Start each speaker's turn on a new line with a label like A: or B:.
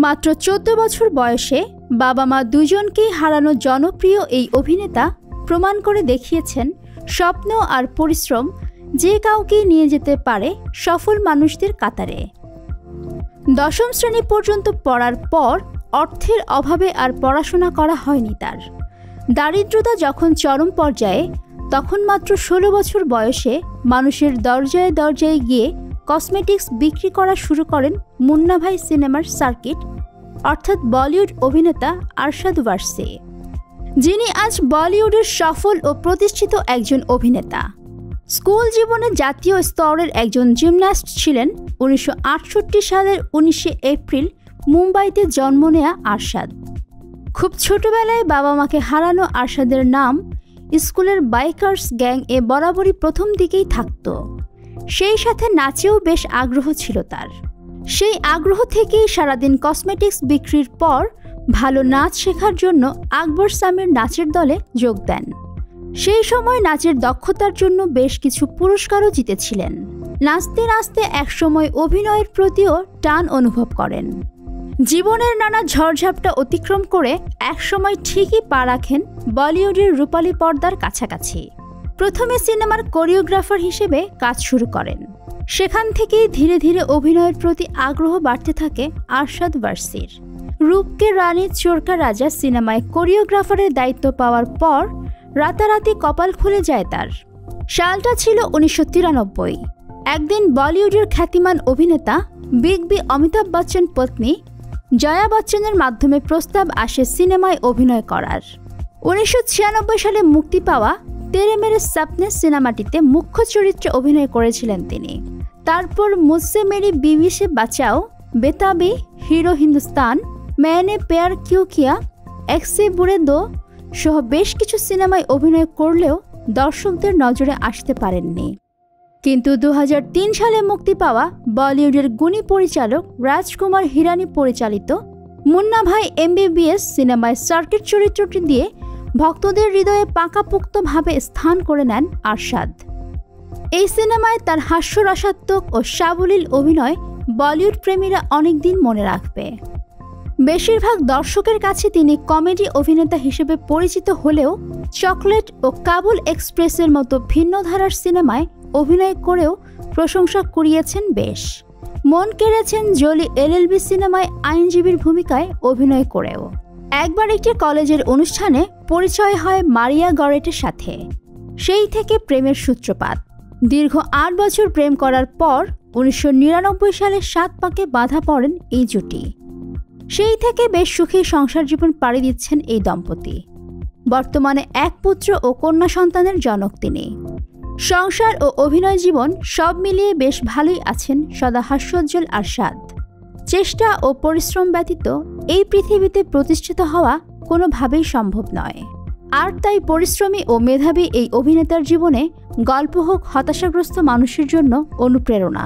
A: মাত্র 14 বছর বয়সে বাবা মা দুজনকেই হারানো জনপ্রিয় এই অভিনেতা প্রমাণ করে দেখিয়েছেন স্বপ্ন আর পরিশ্রম যে কাউকে নিয়ে যেতে পারে সফল মানুষদের কাতারে। 10ম শ্রেণী পর্যন্ত পড়ার পর অর্থের অভাবে আর পড়াশোনা করা হয়নি তার। দারিদ্রতা যখন চরম পর্যায়ে, তখন মাত্র 16 বছর বয়সে মানুষের দরজায় দরজায় গিয়ে কসমেটিক্স বিক্রি করা শুরু করেন মুন্না ভাই সিনেমার সার্কিট অর্থাৎ বলিউড অভিনেতা আরশাদ ওয়ারসি, যিনি আজ বলিউডের সফল ও প্রতিষ্ঠিত একজন অভিনেতা। স্কুল জীবনে জাতীয় স্তরের একজন জিমন্যাস্ট ছিলেন। 1968 সালের 19 এপ্রিল মুম্বাইতে জন্ম নেয়া আরশাদ। খুব ছোটবেলায় বাবা মাকে হারানো আরশাদের নাম স্কুলের বাইকার্স গ্যাং এ বরাবরই প্রথম দিকেই থাকত। সেই সাথে নাচেও বেশ আগ্রহ ছিল তার। সেই আগ্রহ থেকেই সারাদিন কসমেটিক্স বিক্রির পর ভালো নাচ শেখার জন্য আকবর সামির নাচের দলে যোগ দেন। সেই সময় নাচের দক্ষতার জন্য বেশ কিছু পুরস্কারও জিতেছিলেন। নাচতে নাচতে একসময় অভিনয়ের প্রতিও টান অনুভব করেন। জীবনের নানা ঝড়ঝাপটা অতিক্রম করে একসময় ঠিকই পা রাখেন বলিউডের রূপালী পর্দার কাছাকাছি। প্রথমে সিনেমার কোরিওগ্রাফার হিসেবে কাজ শুরু করেন। সেখান থেকেই ধীরে ধীরে অভিনয়ের প্রতি আগ্রহ বাড়তে থাকে আরশাদ ওয়ারসির। রূপকে রানী চোরকা রাজা সিনেমায় কোরিওগ্রাফারের দায়িত্ব পাওয়ার পর রাতারাতি কপাল খুলে যায় তার। সালটা ছিল 1993। একদিন বলিউডের খ্যাতিমান অভিনেতা বিগ বি অমিতাভ বচ্চন পত্নী জয়া বচ্চনের মাধ্যমে প্রস্তাব আসে সিনেমায় অভিনয় করার। 1996 সালে মুক্তি পাওয়া তেরে মেরে সপনে সিনেমাটিতে মুখ্য চরিত্রে অভিনয় করেছিলেন তিনি। তারপর মুঝসে মেরি বিবি সে বাঁচাও, বেতাবি, হিরো হিন্দুস্তান, मैंने प्यार क्यों किया, एक से बुरे दो সহ বেশ কিছু সিনেমায় অভিনয় করলেও দর্শকদের নজরে আসতে পারেননি। কিন্তু 2003 সালে মুক্তি পাওয়া বলিউডের গুণী পরিচালক রাজকুমার হিরানি পরিচালিত মুন্না ভাই MBBS সিনেমায় সার্কিট চরিত্রটি দিয়ে ভক্তদের হৃদয়ে পাকাপোক্তভাবে স্থান করে নেন আরশাদ। এই সিনেমায় তার হাস্যরসাত্মক ও সাবলীল অভিনয় বলিউড প্রেমীরা অনেকদিন মনে রাখবে। বেশিরভাগ দর্শকের কাছে তিনি কমেডি অভিনেতা হিসেবে পরিচিত হলেও চকলেট ও কাবুল এক্সপ্রেসের মতো ভিন্ন ধারার সিনেমায় অভিনয় করেও প্রশংসা কুড়িয়েছেন বেশ। মন কেড়েছেন জলি LLB সিনেমায় আইনজীবীর ভূমিকায় অভিনয় করেও। একবার একটি কলেজের অনুষ্ঠানে পরিচয় হয় মারিয়া গরেটের সাথে। সেই থেকে প্রেমের সূত্রপাত। দীর্ঘ 8 বছর প্রেম করার পর 1999 সালে 7 পাকে বাঁধা পড়েন এই জুটি। সেই থেকে বেশ সুখী সংসার জীবন পাড়ি দিচ্ছেন এই দম্পতি। বর্তমানে এক পুত্র ও কন্যা সন্তানের জনক তিনি। সংসার ও অভিনয় জীবন সব মিলিয়ে বেশ ভালোই আছেন সদা হাস্যোজ্জ্বল আরশাদ। চেষ্টা ও পরিশ্রম ব্যতীত এই পৃথিবীতে প্রতিষ্ঠিত হওয়া কোনোভাবেই সম্ভব নয়। আর তাই পরিশ্রমী ও মেধাবী এই অভিনেতার জীবনে গল্প হোক হতাশাগ্রস্ত মানুষের জন্য অনুপ্রেরণা।